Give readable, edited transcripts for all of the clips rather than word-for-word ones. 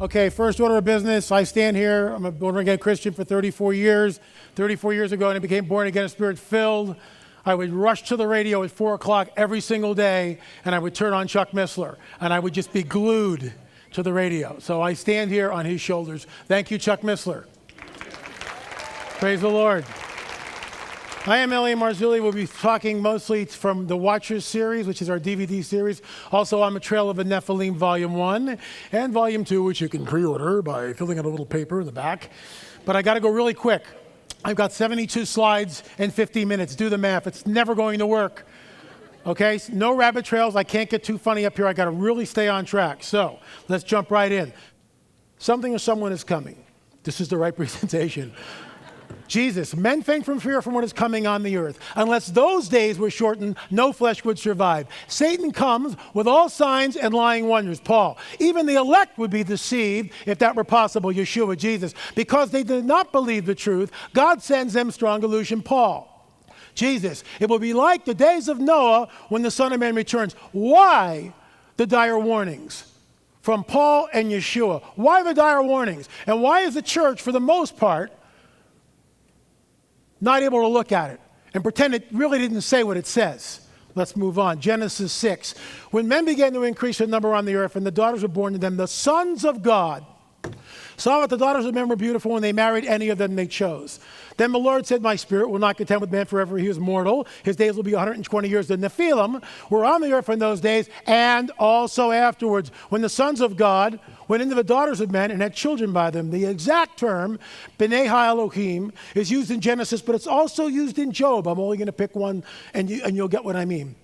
Okay, first order of business, I stand here. I'm a born-again Christian for 34 years. 34 years ago, and I became born-again, Spirit-filled. I would rush to the radio at 4 o'clock every single day, and I would turn on Chuck Missler, and I would just be glued to the radio. So I stand here on his shoulders. Thank you, Chuck Missler. Praise the Lord. I am Elliot Marzulli. We'll be talking mostly from the Watchers series, which is our DVD series. Also on the trail of the Nephilim, Volume 1 and Volume 2, which you can pre-order by filling out a little paper in the back. But I got to go really quick. I've got 72 slides and 50 minutes. Do the math. It's never going to work. Okay? No rabbit trails. I can't get too funny up here. I got to really stay on track. So let's jump right in. Something or someone is coming. This is the right presentation. Jesus, men faint from fear from what is coming on the earth. Unless those days were shortened, no flesh would survive. Satan comes with all signs and lying wonders. Paul, even the elect would be deceived if that were possible, Yeshua, Jesus. Because they did not believe the truth, God sends them strong delusion, Paul. Jesus, it will be like the days of Noah when the Son of Man returns. Why the dire warnings? From Paul and Yeshua. Why the dire warnings? And why is the church, for the most part, not able to look at it and pretend it really didn't say what it says? Let's move on. Genesis 6. When men began to increase in number on the earth and the daughters were born to them, the sons of God saw that the daughters of men were beautiful, and they married any of them they chose. Then the Lord said, my spirit will not contend with man forever. He is mortal. His days will be 120 years. The Nephilim were on the earth in those days and also afterwards, when the sons of God went into the daughters of men and had children by them. The exact term, B'nai Ha-Elohim, is used in Genesis, but it's also used in Job. I'm only going to pick one, and you'll get what I mean.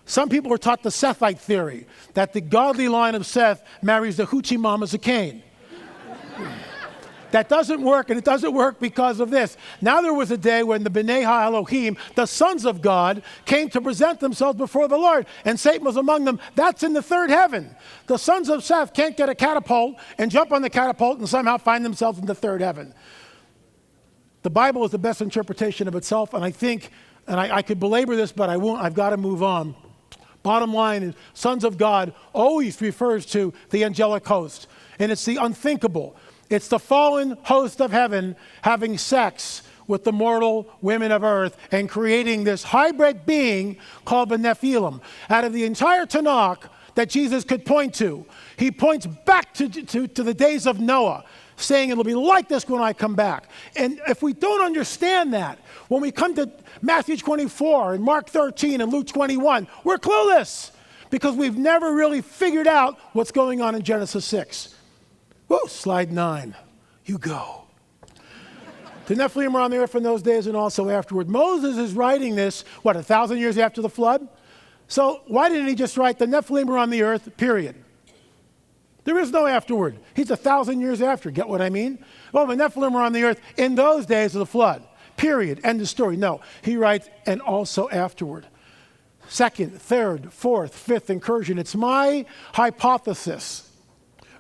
Some people are taught the Sethite theory, that the godly line of Seth marries the hoochie mamas of Cain. That doesn't work, and it doesn't work because of this. Now there was a day when the B'nai Ha-Elohim, the sons of God, came to present themselves before the Lord, and Satan was among them. That's in the third heaven. The sons of Seth can't get a catapult and jump on the catapult and somehow find themselves in the third heaven. The Bible is the best interpretation of itself, and I think, and I could belabor this, but I won't. I've got to move on. Bottom line is, sons of God always refers to the angelic host, and it's the unthinkable. It's the fallen host of heaven having sex with the mortal women of earth and creating this hybrid being called the Nephilim. Out of the entire Tanakh that Jesus could point to, he points back to the days of Noah, saying it'll be like this when I come back. And if we don't understand that, when we come to Matthew 24 and Mark 13 and Luke 21, we're clueless because we've never really figured out what's going on in Genesis 6. Woo, slide 9. You go. The Nephilim were on the earth in those days and also afterward. Moses is writing this, 1,000 years after the flood? So why didn't he just write the Nephilim were on the earth, period? There is no afterward. He's 1,000 years after. Get what I mean? Well, the Nephilim were on the earth in those days of the flood, period. End of story. No, he writes, and also afterward. Second, third, fourth, fifth incursion. It's my hypothesis,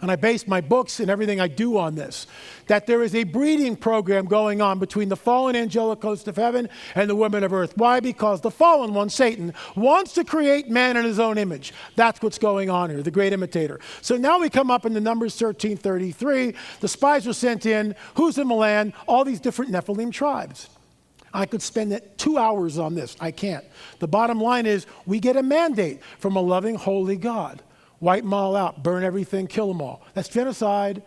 and I base my books and everything I do on this, that there is a breeding program going on between the fallen angelic host of heaven and the women of earth. Why? Because the fallen one, Satan, wants to create man in his own image. That's what's going on here, the great imitator. So now we come up in the Numbers 13:33. The spies were sent in. Who's in the land? All these different Nephilim tribes. I could spend 2 hours on this. I can't. The bottom line is we get a mandate from a loving, holy God. Wipe them all out, burn everything, kill them all. That's genocide.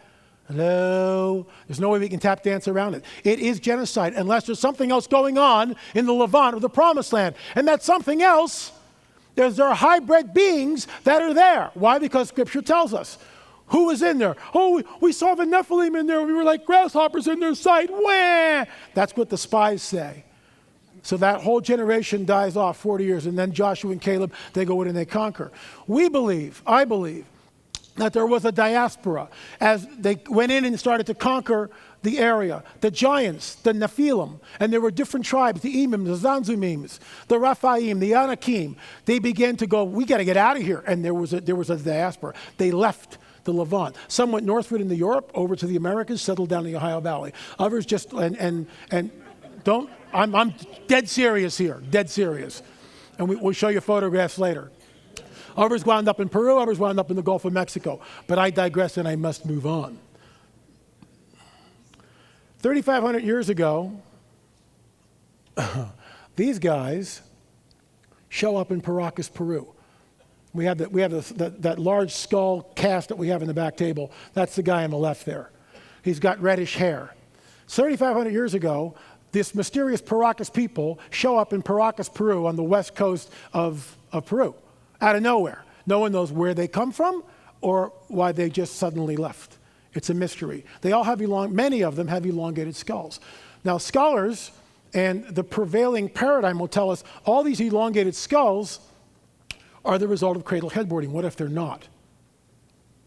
Hello? There's no way we can tap dance around it. It is genocide unless there's something else going on in the Levant or the Promised Land. And that something else, there are hybrid beings that are there. Why? Because Scripture tells us. Who was in there? Oh, we saw the Nephilim in there. We were like grasshoppers in their sight. Wah! That's what the spies say. So that whole generation dies off 40 years, and then Joshua and Caleb, they go in and they conquer. I believe, that there was a diaspora as they went in and started to conquer the area. The giants, the Nephilim, and there were different tribes, the Emim, the Zanzumims, the Raphaim, the Anakim. They began to go, we got to get out of here. And there was a diaspora. They left the Levant. Some went northward into Europe, over to the Americas, settled down in the Ohio Valley. Others just, I'm dead serious here, dead serious. And we'll show you photographs later. Others wound up in Peru, others wound up in the Gulf of Mexico. But I digress and I must move on. 3,500 years ago, these guys show up in Paracas, Peru. We have that large skull cast that we have in the back table. That's the guy on the left there. He's got reddish hair. 3,500 years ago, this mysterious Paracas people show up in Paracas, Peru, on the west coast of Peru, out of nowhere. No one knows where they come from or why they just suddenly left. It's a mystery. They all have many of them have elongated skulls. Now, scholars and the prevailing paradigm will tell us all these elongated skulls are the result of cradle headboarding. What if they're not?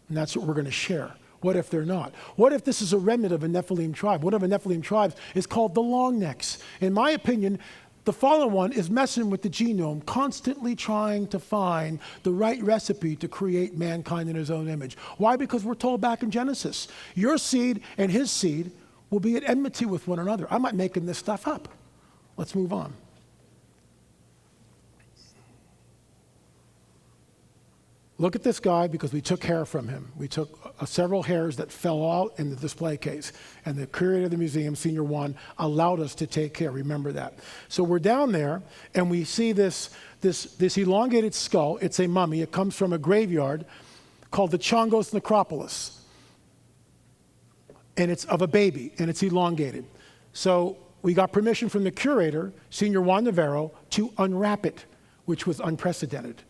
And that's what we're going to share. What if they're not? What if this is a remnant of a Nephilim tribe? One of the Nephilim tribes is called the long necks. In my opinion, the fallen one is messing with the genome, constantly trying to find the right recipe to create mankind in his own image. Why? Because we're told back in Genesis, your seed and his seed will be at enmity with one another. I'm not making this stuff up. Let's move on. Look at this guy because we took hair from him. We took several hairs that fell out in the display case. And the curator of the museum, Senior One, allowed us to take care. Remember that. So we're down there and we see this elongated skull. It's a mummy. It comes from a graveyard called the Chongos Necropolis. And it's of a baby and it's elongated. So we got permission from the curator, Senior Juan Navarro, to unwrap it, which was unprecedented.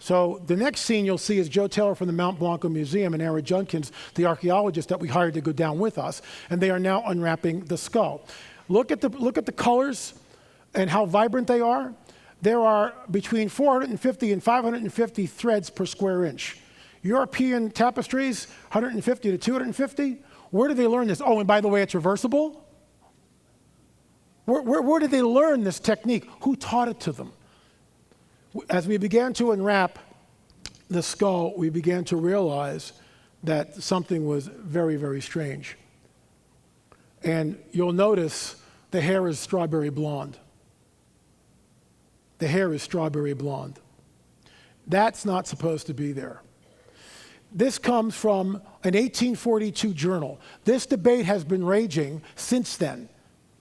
So the next scene you'll see is Joe Taylor from the Mount Blanco Museum and Aaron Junkins, the archaeologist that we hired to go down with us, and they are now unwrapping the skull. Look at the colors and how vibrant they are. There are between 450 and 550 threads per square inch. European tapestries, 150 to 250. Where did they learn this? Oh, and by the way, it's reversible. Where did they learn this technique? Who taught it to them? As we began to unwrap the skull, we began to realize that something was very, very strange. And you'll notice the hair is strawberry blonde. The hair is strawberry blonde. That's not supposed to be there. This comes from an 1842 journal. This debate has been raging since then.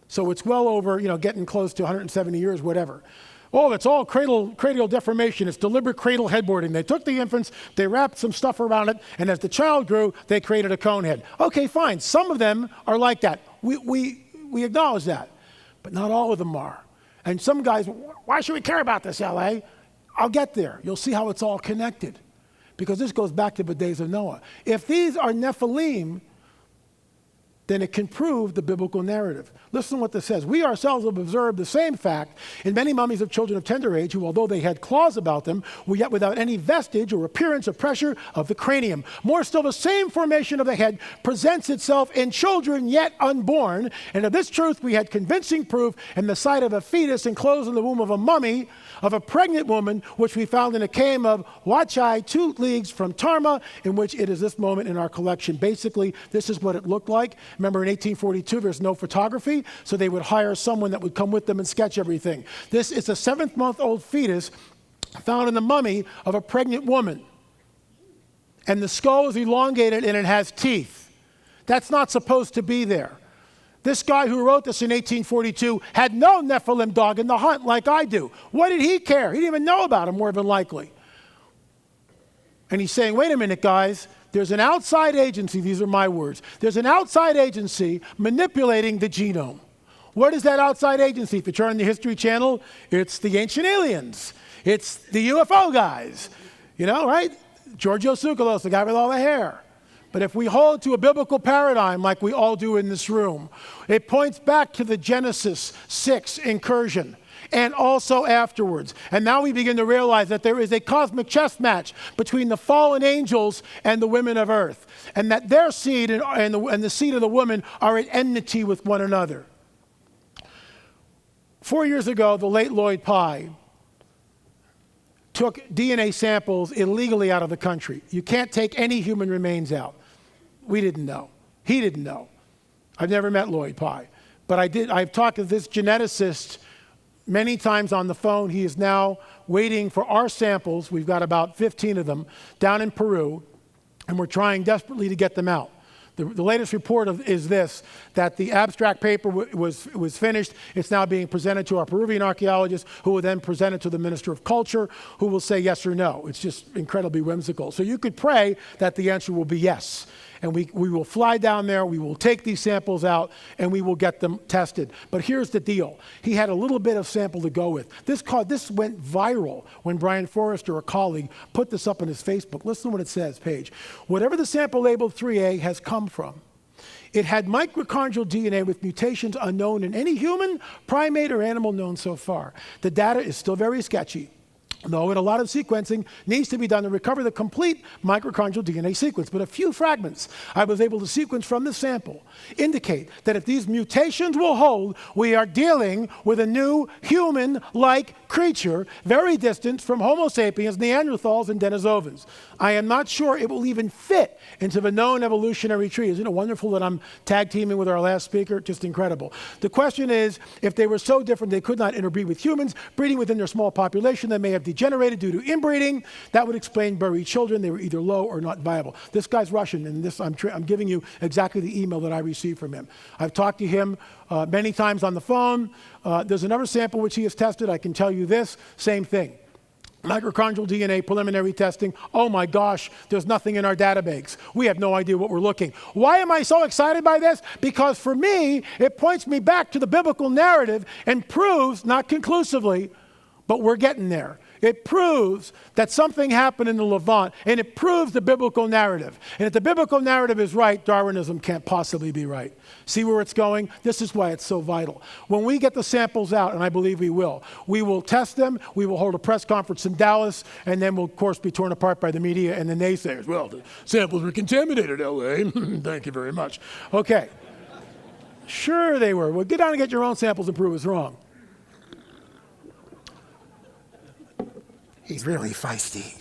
So it's well over, getting close to 170 years, whatever. Oh, it's all cranial deformation. It's deliberate cradle headboarding. They took the infants, they wrapped some stuff around it, and as the child grew, they created a cone head. Okay, fine. Some of them are like that. We acknowledge that. But not all of them are. And some guys, why should we care about this, LA? I'll get there. You'll see how it's all connected. Because this goes back to the days of Noah. If these are Nephilim, then it can prove the biblical narrative. Listen to what this says. We ourselves have observed the same fact in many mummies of children of tender age who, although they had claws about them, were yet without any vestige or appearance of pressure of the cranium. More still, the same formation of the head presents itself in children yet unborn. And of this truth we had convincing proof in the sight of a fetus enclosed in the womb of a mummy of a pregnant woman, which we found in a cave of Huachai, 2 leagues from Tarma, in which it is this moment in our collection. Basically, this is what it looked like. Remember, in 1842, there's no photography, so they would hire someone that would come with them and sketch everything. This is a 7-month-old fetus found in the mummy of a pregnant woman. And the skull is elongated and it has teeth. That's not supposed to be there. This guy who wrote this in 1842 had no Nephilim dog in the hunt like I do. What did he care? He didn't even know about him, more than likely. And he's saying, wait a minute, guys. There's an outside agency, these are my words. There's an outside agency manipulating the genome. What is that outside agency? If you turn on the History Channel, it's the ancient aliens. It's the UFO guys. Right? Giorgio Tsoukalos, the guy with all the hair. But if we hold to a biblical paradigm like we all do in this room, it points back to the Genesis 6 incursion and also afterwards. And now we begin to realize that there is a cosmic chess match between the fallen angels and the women of earth, and that their seed and the seed of the woman are at enmity with one another. 4 years ago, the late Lloyd Pye took DNA samples illegally out of the country. You can't take any human remains out. We didn't know. He didn't know. I've never met Lloyd Pye. But I've talked to this geneticist many times on the phone. He is now waiting for our samples. We've got about 15 of them down in Peru, and we're trying desperately to get them out. The latest report is this, that the abstract paper was finished. It's now being presented to our Peruvian archaeologists, who will then present it to the Minister of Culture, who will say yes or no. It's just incredibly whimsical. So you could pray that the answer will be yes. And we will fly down there, we will take these samples out, and we will get them tested. But here's the deal. He had a little bit of sample to go with. This went viral when Brian Forrester, a colleague, put this up on his Facebook. Listen to what it says, page. Whatever the sample labeled 3A has come from, it had mitochondrial DNA with mutations unknown in any human, primate, or animal known so far. The data is still very sketchy, though a lot of sequencing needs to be done to recover the complete mitochondrial DNA sequence. But a few fragments I was able to sequence from the sample indicate that if these mutations will hold, we are dealing with a new human-like creature, very distant from Homo sapiens, Neanderthals, and Denisovans. I am not sure it will even fit into the known evolutionary tree. Isn't it wonderful that I'm tag teaming with our last speaker? Just incredible. The question is, if they were so different they could not interbreed with humans, breeding within their small population, they may have degenerated due to inbreeding. That would explain buried children. They were either low or not viable. This guy's Russian, and I'm giving you exactly the email that I received from him. I've talked to him many times on the phone. There's another sample which he has tested. I can tell you this, same thing. Mitochondrial DNA preliminary testing. Oh my gosh, there's nothing in our database. We have no idea what we're looking. Why am I so excited by this? Because for me, it points me back to the biblical narrative and proves, not conclusively, but we're getting there. It proves that something happened in the Levant, and it proves the biblical narrative. And if the biblical narrative is right, Darwinism can't possibly be right. See where it's going? This is why it's so vital. When we get the samples out, and I believe we will test them, we will hold a press conference in Dallas, and then we'll, of course, be torn apart by the media and the naysayers. Well, the samples were contaminated, L.A. Thank you very much. Okay. Sure they were. Well, get down and get your own samples and prove it's wrong. He's really feisty.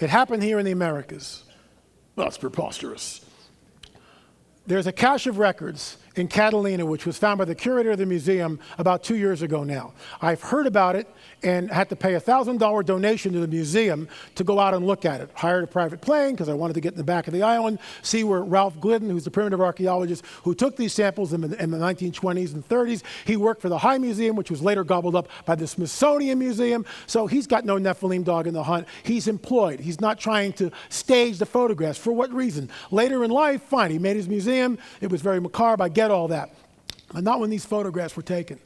It happened here in the Americas. That's preposterous. There's a cache of records in Catalina, which was found by the curator of the museum about 2 years ago now. I've heard about it and had to pay a $1,000 donation to the museum to go out and look at it. Hired a private plane because I wanted to get in the back of the island, see where Ralph Glidden, who's the primitive archaeologist who took these samples in the 1920s and 30s, he worked for the High Museum, which was later gobbled up by the Smithsonian Museum. So he's got no Nephilim dog in the hunt. He's employed. He's not trying to stage the photographs. For what reason? Later in life, fine, he made his museum. It was very macabre. I get all that. But not when these photographs were taken.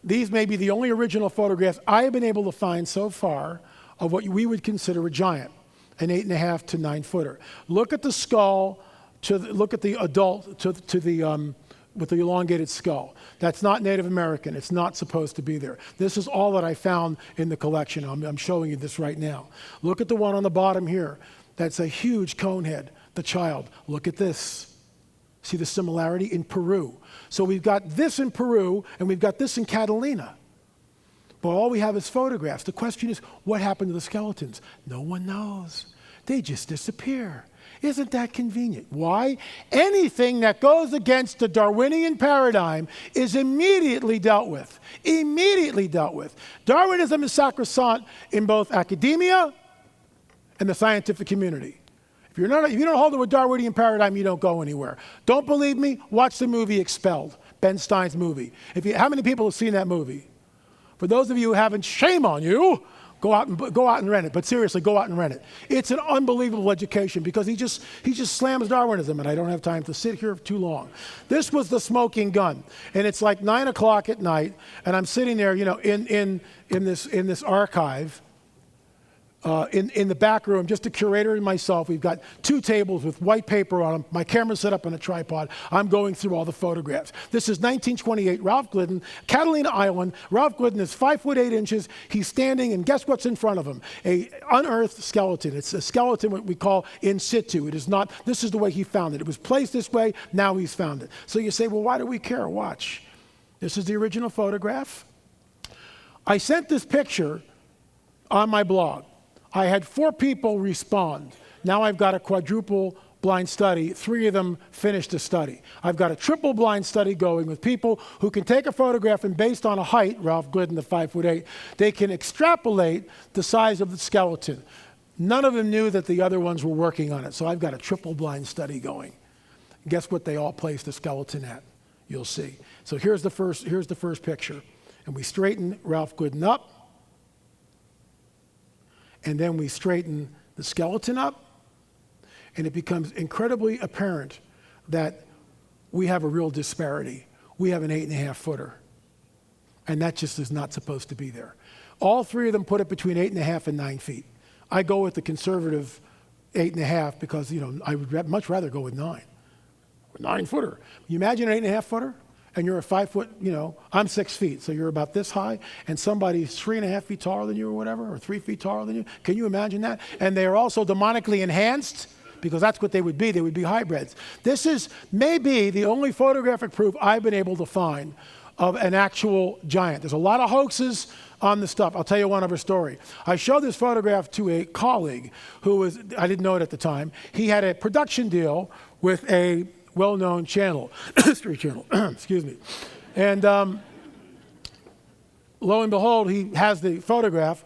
These may be the only original photographs I have been able to find so far of what we would consider a giant, an 8.5 to 9 footer. Look at the skull, look at the adult with the elongated skull. That's not Native American. It's not supposed to be there. This is all that I found in the collection. I'm showing you this right now. Look at the one on the bottom here. That's a huge cone head, the child. Look at this. See the similarity in Peru. So we've got this in Peru, and we've got this in Catalina. But all we have is photographs. The question is, what happened to the skeletons? No one knows. They just disappear. Isn't that convenient? Why? Anything that goes against the Darwinian paradigm is immediately dealt with. Immediately dealt with. Darwinism is sacrosanct in both academia and the scientific community. If you don't hold to a Darwinian paradigm, you don't go anywhere. Don't believe me? Watch the movie Expelled, Ben Stein's movie. How many people have seen that movie? For those of you who haven't, shame on you. Go out and rent it. But seriously, go out and rent it. It's an unbelievable education because he just slams Darwinism, and I don't have time to sit here too long. This was the smoking gun, and it's like 9 o'clock at night, and I'm sitting there, in this archive. In the back room, just a curator and myself. We've got 2 tables with white paper on them. My camera's set up on a tripod. I'm going through all the photographs. This is 1928, Ralph Glidden, Catalina Island. Ralph Glidden is 5 foot 8 inches. He's standing, and guess what's in front of him? A unearthed skeleton. It's a skeleton what we call in situ. It is not, this is the way he found it. It was placed this way, now he's found it. So you say, well, why do we care? Watch. This is the original photograph. I sent this picture on my blog. I had 4 people respond. Now I've got a quadruple blind study, 3 of them finished the study. I've got a triple blind study going with people who can take a photograph and based on a height, Ralph Glidden, the 5'8", they can extrapolate the size of the skeleton. None of them knew that the other ones were working on it, so I've got a triple blind study going. Guess what they all placed the skeleton at? You'll see. So here's the first picture. And we straighten Ralph Glidden up, and then we straighten the skeleton up, and it becomes incredibly apparent that we have a real disparity. We have an 8.5-footer, and that just is not supposed to be there. All 3 of them put it between 8.5 and 9 feet. I go with the conservative 8.5 because, I would much rather go with 9. 9-footer. You imagine an 8.5-footer, and you're a 5 foot, I'm 6 feet, so you're about this high, and somebody's 3.5 feet taller than you or whatever, or 3 feet taller than you. Can you imagine that? And they are also demonically enhanced, because that's what they would be. They would be hybrids. This is maybe the only photographic proof I've been able to find of an actual giant. There's a lot of hoaxes on the stuff. I'll tell you one other story. I showed this photograph to a colleague who was, I didn't know it at the time. He had a production deal with a well-known channel, history channel, excuse me. And lo and behold, he has the photograph.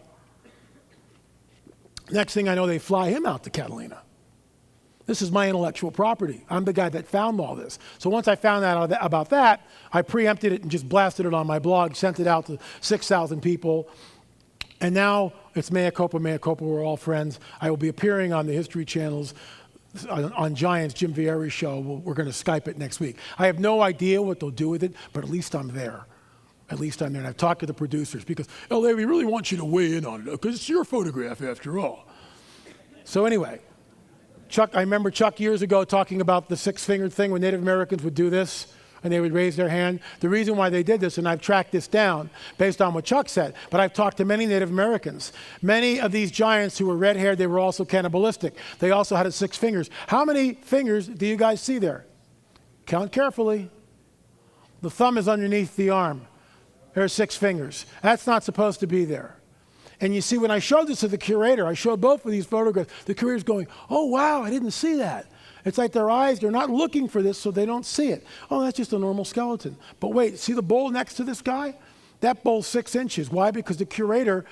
Next thing I know, they fly him out to Catalina. This is my intellectual property. I'm the guy that found all this. So once I found out about that, I preempted it and just blasted it on my blog, sent it out to 6,000 people. And now it's mea culpa, we're all friends. I will be appearing on the History Channel's on Giants, Jim Vieri's show. We're going to Skype it next week. I have no idea what they'll do with it, but at least I'm there. At least I'm there. And I've talked to the producers because, LA, we really want you to weigh in on it because it's your photograph after all. So anyway, I remember Chuck years ago talking about the 6-fingered thing when Native Americans would do this and they would raise their hand. The reason why they did this, and I've tracked this down based on what Chuck said, but I've talked to many Native Americans. Many of these giants who were red-haired, they were also cannibalistic. They also had 6 fingers. How many fingers do you guys see there? Count carefully. The thumb is underneath the arm. There are 6 fingers. That's not supposed to be there. And you see, when I showed this to the curator, I showed both of these photographs, the curator's going, oh, wow, I didn't see that. It's like their eyes, they're not looking for this, so they don't see it. Oh, that's just a normal skeleton. But wait, see the bowl next to this guy? That bowl's 6 inches. Why? Because the curator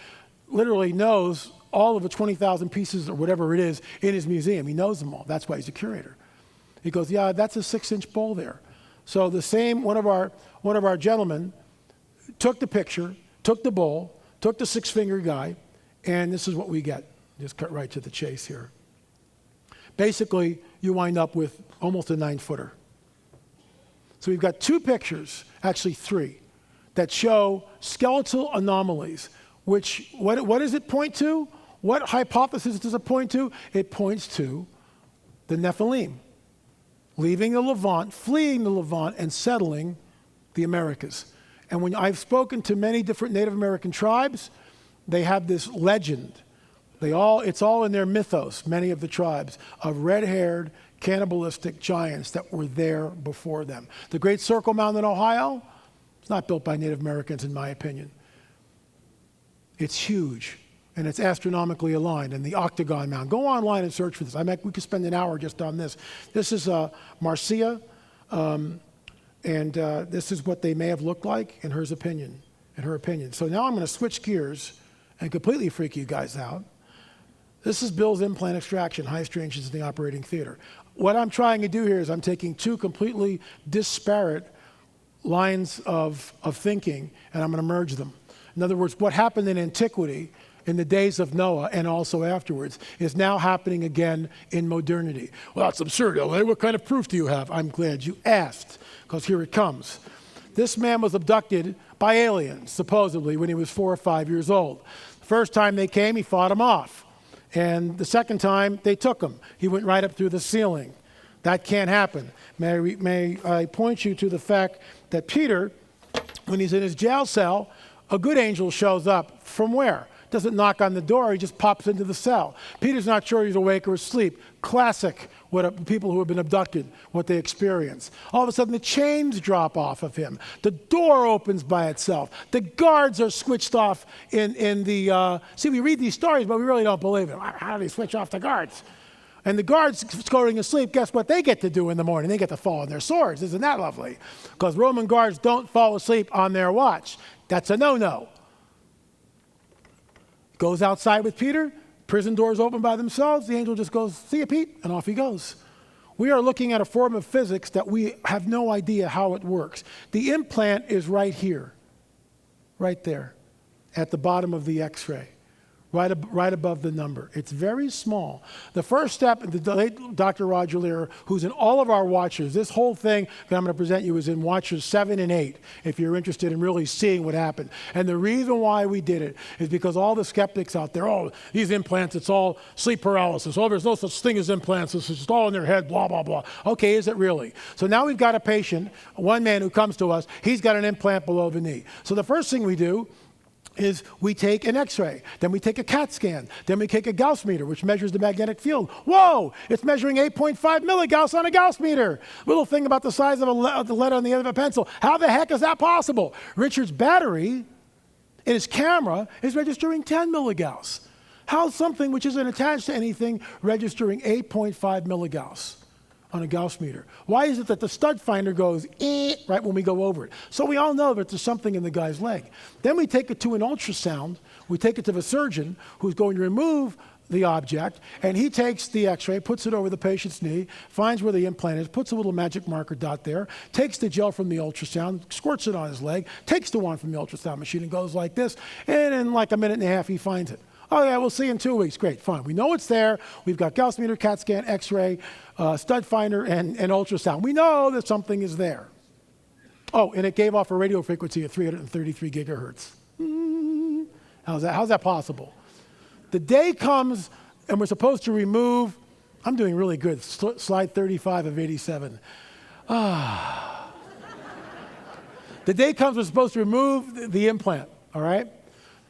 literally knows all of the 20,000 pieces or whatever it is in his museum. He knows them all. That's why he's a curator. He goes, yeah, that's a 6-inch bowl there. So the same, one of our gentlemen took the picture, took the bowl, took the 6-finger guy, and this is what we get. Just cut right to the chase here. Basically, you wind up with almost a 9-footer. So we've got 2 pictures, actually 3, that show skeletal anomalies, which, what does it point to? What hypothesis does it point to? It points to the Nephilim, leaving the Levant, fleeing the Levant, and settling the Americas. And when I've spoken to many different Native American tribes, they have this legend. It's all in their mythos, many of the tribes, of red-haired, cannibalistic giants that were there before them. The Great Circle Mound in Ohio, it's not built by Native Americans, in my opinion. It's huge, and it's astronomically aligned. And the Octagon Mound, go online and search for this. We could spend an hour just on this. This is Marcia, and this is what they may have looked like in her opinion. So now I'm going to switch gears and completely freak you guys out. This is Bill's implant extraction, highest ranges in the operating theater. What I'm trying to do here is I'm taking 2 completely disparate lines of thinking, and I'm going to merge them. In other words, what happened in antiquity, in the days of Noah and also afterwards, is now happening again in modernity. Well, that's absurd, LA. What kind of proof do you have? I'm glad you asked, because here it comes. This man was abducted by aliens, supposedly, when he was 4 or 5 years old. The first time they came, he fought them off. And the second time, they took him. He went right up through the ceiling. That can't happen. May I point you to the fact that Peter, when he's in his jail cell, a good angel shows up. From where? Doesn't knock on the door, he just pops into the cell. Peter's not sure he's awake or asleep. Classic, people who have been abducted, what they experience. All of a sudden, the chains drop off of him. The door opens by itself. The guards are switched off in the... see, we read these stories, but we really don't believe them. How do they switch off the guards? And the guards going to sleep, guess what they get to do in the morning? They get to fall on their swords. Isn't that lovely? Because Roman guards don't fall asleep on their watch. That's a no-no. Goes outside with Peter. Prison doors open by themselves. The angel just goes, see you, Pete, and off he goes. We are looking at a form of physics that we have no idea how it works. The implant is right here, right there, at the bottom of the X-ray. Right above the number. It's very small. The first step, the late Dr. Roger Lear, who's in all of our watchers, this whole thing that I'm going to present you is in watchers 7 and 8, if you're interested in really seeing what happened. And the reason why we did it is because all the skeptics out there, oh, these implants, it's all sleep paralysis. Oh, there's no such thing as implants. It's just all in their head, blah, blah, blah. Okay, is it really? So now we've got a patient, one man who comes to us, he's got an implant below the knee. So the first thing we do is we take an X-ray, then we take a CAT scan, then we take a Gauss meter, which measures the magnetic field. Whoa, it's measuring 8.5 milligauss on a Gauss meter. Little thing about the size of the letter on the end of a pencil. How the heck is that possible? Richard's battery in his camera is registering 10 milligauss. How's something which isn't attached to anything registering 8.5 milligauss on a Gauss meter? Why is it that the stud finder goes right when we go over it? So we all know that there's something in the guy's leg. Then we take it to an ultrasound. We take it to the surgeon who's going to remove the object, and he takes the X-ray, puts it over the patient's knee, finds where the implant is, puts a little magic marker dot there, takes the gel from the ultrasound, squirts it on his leg, takes the one from the ultrasound machine and goes like this, and in like a minute and a half he finds it. Oh yeah, we'll see you in 2 weeks. Great, fine. We know it's there. We've got Gauss meter, CAT scan, X-ray, stud finder, and ultrasound. We know that something is there. Oh, and it gave off a radio frequency of 333 gigahertz. How's that possible? The day comes, and we're supposed to remove. I'm doing really good. Slide 35 of 87. The day comes, we're supposed to remove the implant. All right.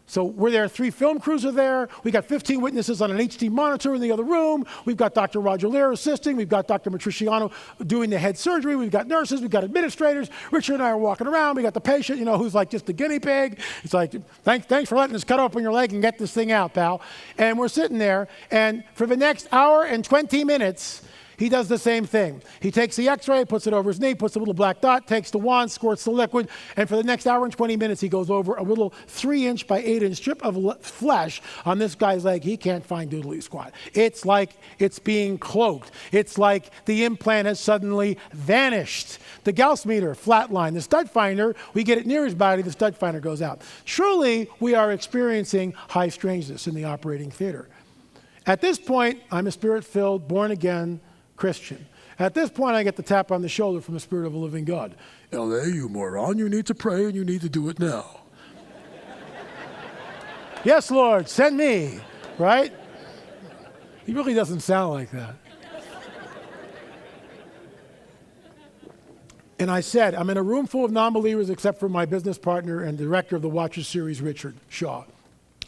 So we're there, 3 film crews are there. We got 15 witnesses on an HD monitor in the other room. We've got Dr. Roger Lear assisting. We've got Dr. Matriciano doing the head surgery. We've got nurses. We've got administrators. Richard and I are walking around. We got the patient, who's like just a guinea pig. It's like, thanks for letting us cut open your leg and get this thing out, pal. And we're sitting there, and for the next hour and 20 minutes, he does the same thing. He takes the X-ray, puts it over his knee, puts a little black dot, takes the wand, squirts the liquid, and for the next hour and 20 minutes, he goes over a little 3-inch by 8-inch strip of flesh on this guy's leg. He can't find doodly squat. It's like it's being cloaked. It's like the implant has suddenly vanished. The Gauss meter, flatline. The stud finder, we get it near his body, the stud finder goes out. Truly, we are experiencing high strangeness in the operating theater. At this point, I'm a spirit-filled, born-again Christian. At this point, I get the tap on the shoulder from the Spirit of a living God. L.A., you moron, you need to pray and you need to do it now. Yes, Lord, send me, right? He really doesn't sound like that. And I said, I'm in a room full of non-believers except for my business partner and director of the Watchers series, Richard Shaw.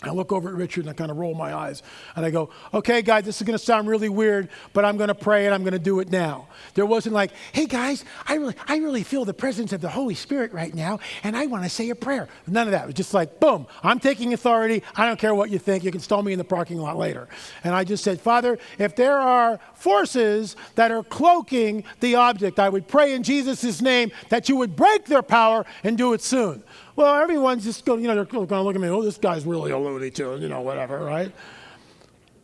I look over at Richard and I kind of roll my eyes. And I go, okay, guys, this is going to sound really weird, but I'm going to pray and I'm going to do it now. There wasn't like, hey, guys, I really feel the presence of the Holy Spirit right now, and I want to say a prayer. None of that. It was just like, boom, I'm taking authority. I don't care what you think. You can stone me in the parking lot later. And I just said, Father, if there are forces that are cloaking the object, I would pray in Jesus' name that you would break their power and do it soon. Well, everyone's just going, they're going to look at me, oh, this guy's really a Looney Tune, whatever, right?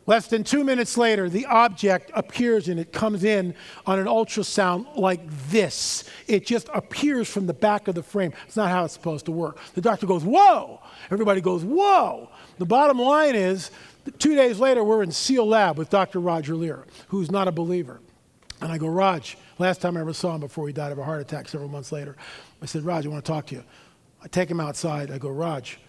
Less than 2 minutes later, the object appears and it comes in on an ultrasound like this. It just appears from the back of the frame. It's not how it's supposed to work. The doctor goes, whoa! Everybody goes, whoa! The bottom line is, 2 days later, we're in SEAL Lab with Dr. Roger Lear, who's not a believer. And I go, Raj, last time I ever saw him before he died of a heart attack several months later, I said, Raj, I want to talk to you. I take him outside. I go, Raj,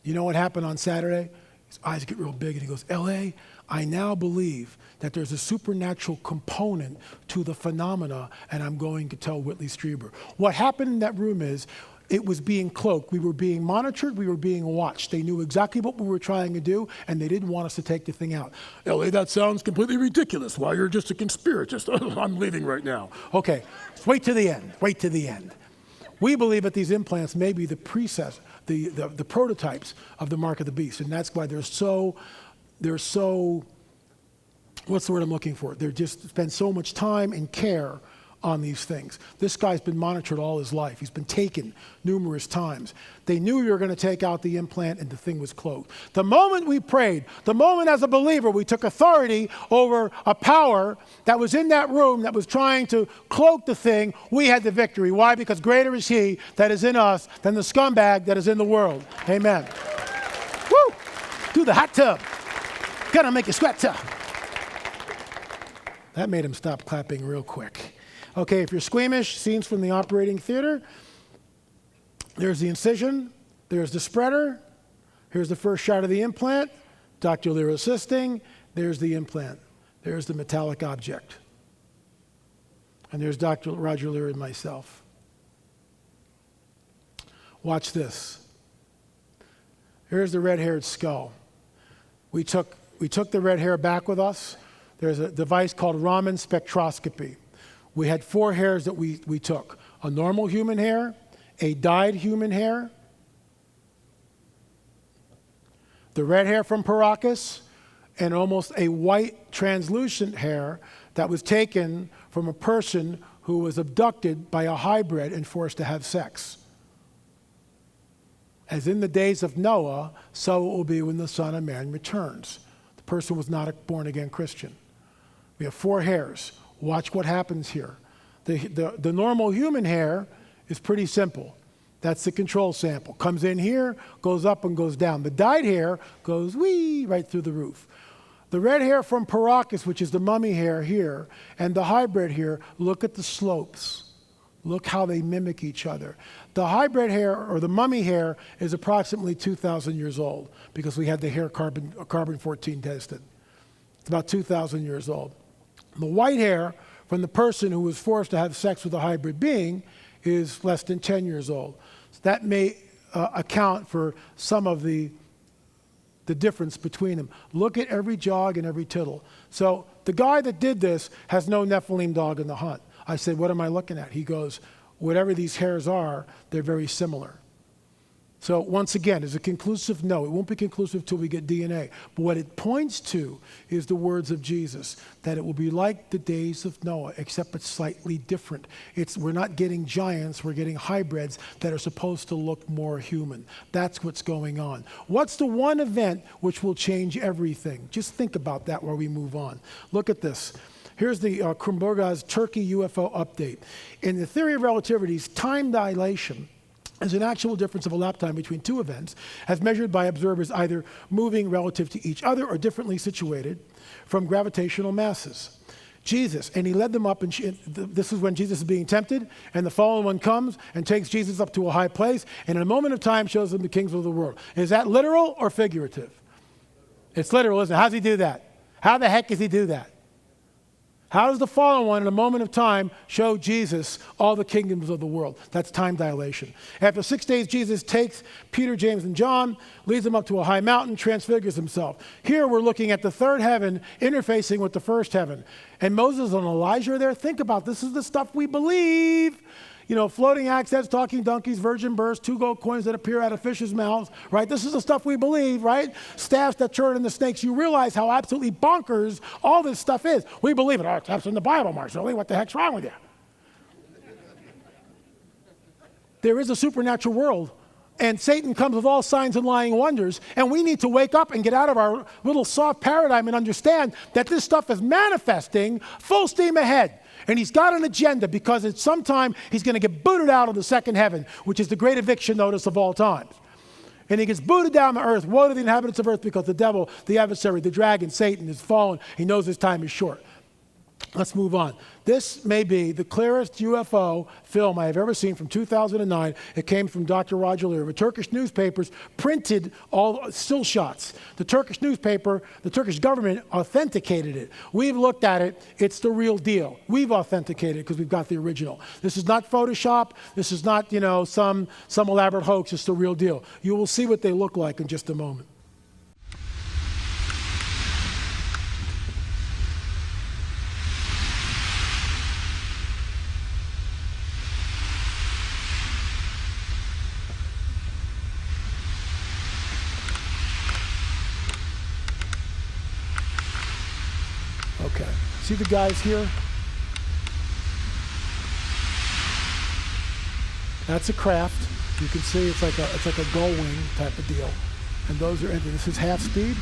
you know what happened on Saturday? His eyes get real big, and he goes, L.A., I now believe that there's a supernatural component to the phenomena, and I'm going to tell Whitley Strieber. What happened in that room is it was being cloaked. We were being monitored. We were being watched. They knew exactly what we were trying to do, and they didn't want us to take the thing out. L.A., that sounds completely ridiculous. Well, you're just a conspiratist. I'm leaving right now. Okay, wait to the end. Wait to the end. We believe that these implants may be the prototypes of the mark of the beast, and that's why they're so what's the word I'm looking for? They just spend so much time and care on these things. This guy's been monitored all his life. He's been taken numerous times. They knew you were going to take out the implant, and the thing was closed. The moment we prayed, the moment as a believer we took authority over a power that was in that room that was trying to cloak the thing, we had the victory. Why? Because greater is he that is in us than the scumbag that is in the world. Amen. Woo! Do the hot tub. Gotta make you sweat tub. That made him stop clapping real quick. Okay, if you're squeamish, scenes from the operating theater. There's the incision. There's the spreader. Here's the first shot of the implant. Dr. Lear assisting. There's the implant. There's the metallic object. And there's Dr. Roger Lear and myself. Watch this. Here's the red-haired skull. We took the red hair back with us. There's a device called Raman spectroscopy. We had 4 hairs that we took. A normal human hair, a dyed human hair, the red hair from Paracas, and almost a white translucent hair that was taken from a person who was abducted by a hybrid and forced to have sex. As in the days of Noah, so it will be when the Son of Man returns. The person was not a born-again Christian. We have 4 hairs. Watch what happens here. The normal human hair is pretty simple. That's the control sample. Comes in here, goes up and goes down. The dyed hair goes wee right through the roof. The red hair from Paracas, which is the mummy hair here, and the hybrid here, look at the slopes. Look how they mimic each other. The hybrid hair, or the mummy hair, is approximately 2,000 years old because we had the hair carbon-14 tested. It's about 2,000 years old. The white hair from the person who was forced to have sex with a hybrid being is less than 10 years old. So that may account for some of the difference between them. Look at every jog and every tittle. So the guy that did this has no Nephilim dog in the hunt. I said, what am I looking at? He goes, whatever these hairs are, they're very similar. So once again, is it conclusive? No, it won't be conclusive till we get DNA. But what it points to is the words of Jesus, that it will be like the days of Noah, except it's slightly different. We're not getting giants, we're getting hybrids that are supposed to look more human. That's what's going on. What's the one event which will change everything? Just think about that while we move on. Look at this. Here's the Krumberg's Turkey UFO update. In the theory of relativity's time dilation is an actual difference of elapsed time between 2 events as measured by observers either moving relative to each other or differently situated from gravitational masses. Jesus, and he led them up, and this is when Jesus is being tempted, and the fallen one comes and takes Jesus up to a high place, and in a moment of time shows them the kings of the world. Is that literal or figurative? It's literal, isn't it? How does he do that? How the heck does he do that? How does the fallen one in a moment of time show Jesus all the kingdoms of the world? That's time dilation. After 6 days, Jesus takes Peter, James, and John, leads them up to a high mountain, transfigures himself. Here we're looking at the third heaven interfacing with the first heaven. And Moses and Elijah are there. Think about this is the stuff we believe. You know, floating accents, talking donkeys, virgin births, 2 gold coins that appear out of fish's mouths, right? This is the stuff we believe, right? Staffs that turn into snakes. You realize how absolutely bonkers all this stuff is. We believe it. Oh, it's in the Bible, Marzulli. What the heck's wrong with you? There is a supernatural world, and Satan comes with all signs and lying wonders, and we need to wake up and get out of our little soft paradigm and understand that this stuff is manifesting full steam ahead. And he's got an agenda because at some time he's going to get booted out of the second heaven, which is the great eviction notice of all times. And he gets booted down to earth. Woe to the inhabitants of earth because the devil, the adversary, the dragon, Satan is fallen. He knows his time is short. Let's move on. This may be the clearest UFO film I have ever seen from 2009. It came from Dr. Roger Lear. The Turkish newspapers printed all still shots. The Turkish newspaper, the Turkish government authenticated it. We've looked at it. It's the real deal. We've authenticated it because we've got the original. This is not Photoshop. This is not, some elaborate hoax. It's the real deal. You will see what they look like in just a moment. See the guys here? That's a craft. You can see it's like a gull wing type of deal. And those are empty. This is half speed.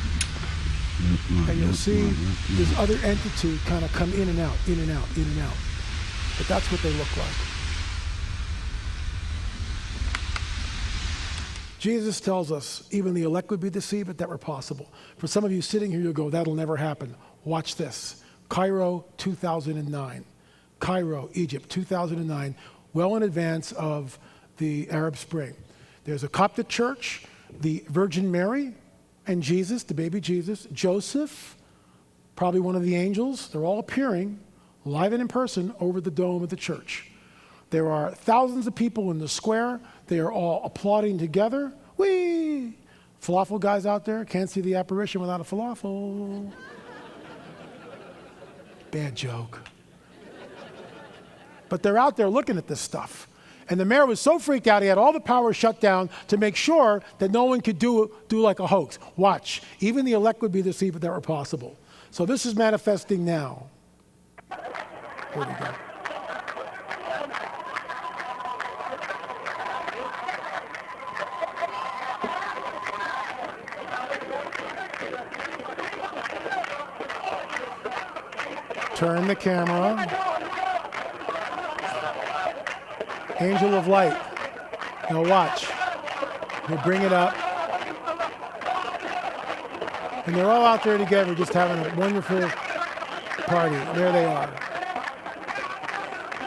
And you'll see this other entity kind of come in and out, in and out, in and out. But that's what they look like. Jesus tells us even the elect would be deceived if that were possible. For some of you sitting here, you'll go, that'll never happen. Watch this. Cairo, 2009. Cairo, Egypt, 2009, well in advance of the Arab Spring. There's a Coptic church, the Virgin Mary, and Jesus, the baby Jesus, Joseph, probably one of the angels. They're all appearing live and in person over the dome of the church. There are thousands of people in the square. They are all applauding together. Whee! Falafel guys out there can't see the apparition without a falafel. Bad joke. But they're out there looking at this stuff. And the mayor was so freaked out, he had all the power shut down to make sure that no one could do like a hoax. Watch. Even the elect would be deceived if that were possible. So this is manifesting now. Here we go. Turn the camera. Angel of light. Now watch. We'll bring it up. And they're all out there together just having a wonderful party. There they are.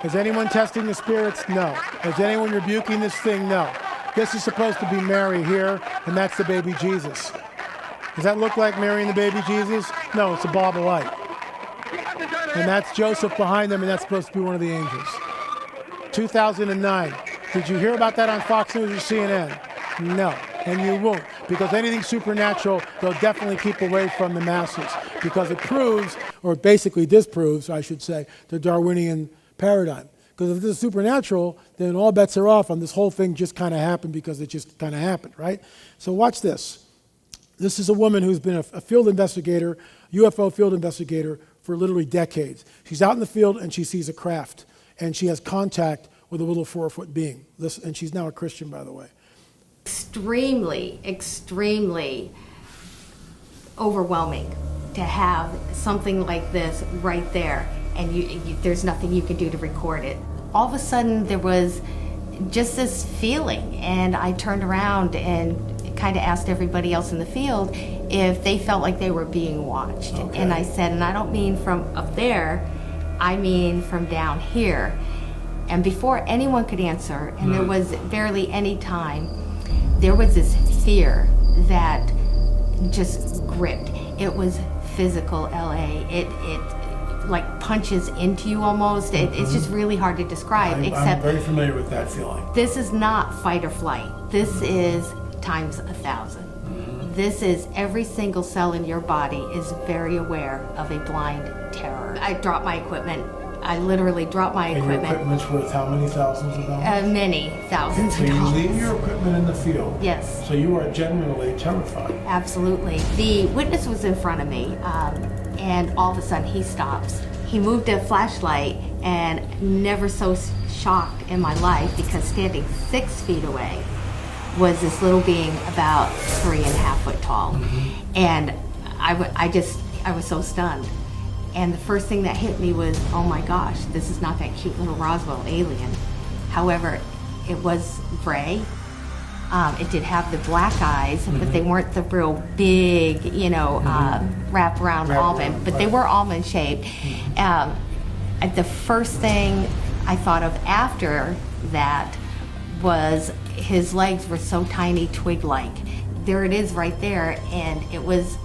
Is anyone testing the spirits? No. Is anyone rebuking this thing? No. This is supposed to be Mary here, and that's the baby Jesus. Does that look like Mary and the baby Jesus? No, it's a ball of light. And that's Joseph behind them, and that's supposed to be one of the angels. 2009. Did you hear about that on Fox News or CNN? No, and you won't, because anything supernatural, they'll definitely keep away from the masses, because it proves, or basically disproves, I should say, the Darwinian paradigm. Because if this is supernatural, then all bets are off on this whole thing just kind of happened because it just kind of happened, right? So watch this. This is a woman who's been a field investigator, UFO field investigator, for literally decades. She's out in the field and she sees a craft. And she has contact with a little 4-foot being. And she's now a Christian, by the way. Extremely, extremely overwhelming to have something like this right there, and there's nothing you can do to record it. All of a sudden, there was just this feeling, and I turned around and kind of asked everybody else in the field if they felt like they were being watched. Okay. And I said, and I don't mean from up there, I mean from down here. And before anyone could answer, and there was barely any time, there was this fear that just gripped. It was physical, LA. It like punches into you almost. It's just really hard to describe. I'm very familiar with that feeling. This is not fight or flight. This is times 1,000. This is every single cell in your body is very aware of a blind terror. I dropped my equipment. I literally dropped my equipment. And your equipment's worth how many thousands of dollars? Many thousands of dollars. So you leave your equipment in the field? Yes. So you are genuinely terrified? Absolutely. The witness was in front of me, and all of a sudden he stops. He moved a flashlight, and never so shocked in my life, because standing 6 feet away was this little being about 3.5 foot tall. And I was so stunned. And the first thing that hit me was, oh my gosh, this is not that cute little Roswell alien. However, it was gray. It did have the black eyes, but they weren't the real big, wrap-around almond, but they were almond shaped. The first thing I thought of after that was his legs were so tiny, twig-like. There it is right there, and it was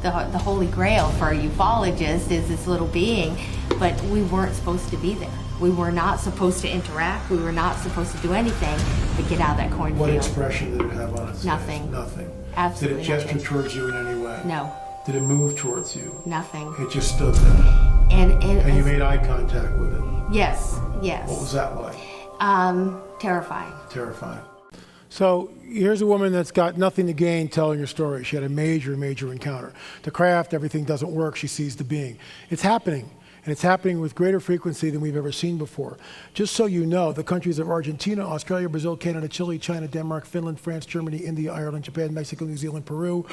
the holy grail for a ufologist is this little being, but we weren't supposed to be there. We were not supposed to interact. We were not supposed to do anything but get out of that cornfield. What expression did it have on its face? Nothing. Nothing. Absolutely Did it gesture nothing. towards you in any way? No. Did it move towards you? Nothing. It just stood there. And you made eye contact with it? Yes, yes. What was that like? Terrifying. Terrifying. So here's a woman that's got nothing to gain telling her story. She had a major, major encounter. The craft, everything doesn't work. She sees the being. It's happening. And it's happening with greater frequency than we've ever seen before. Just so you know, the countries of Argentina, Australia, Brazil, Canada, Chile, China, Denmark, Finland, France, Germany, India, Ireland, Japan, Mexico, New Zealand, Peru,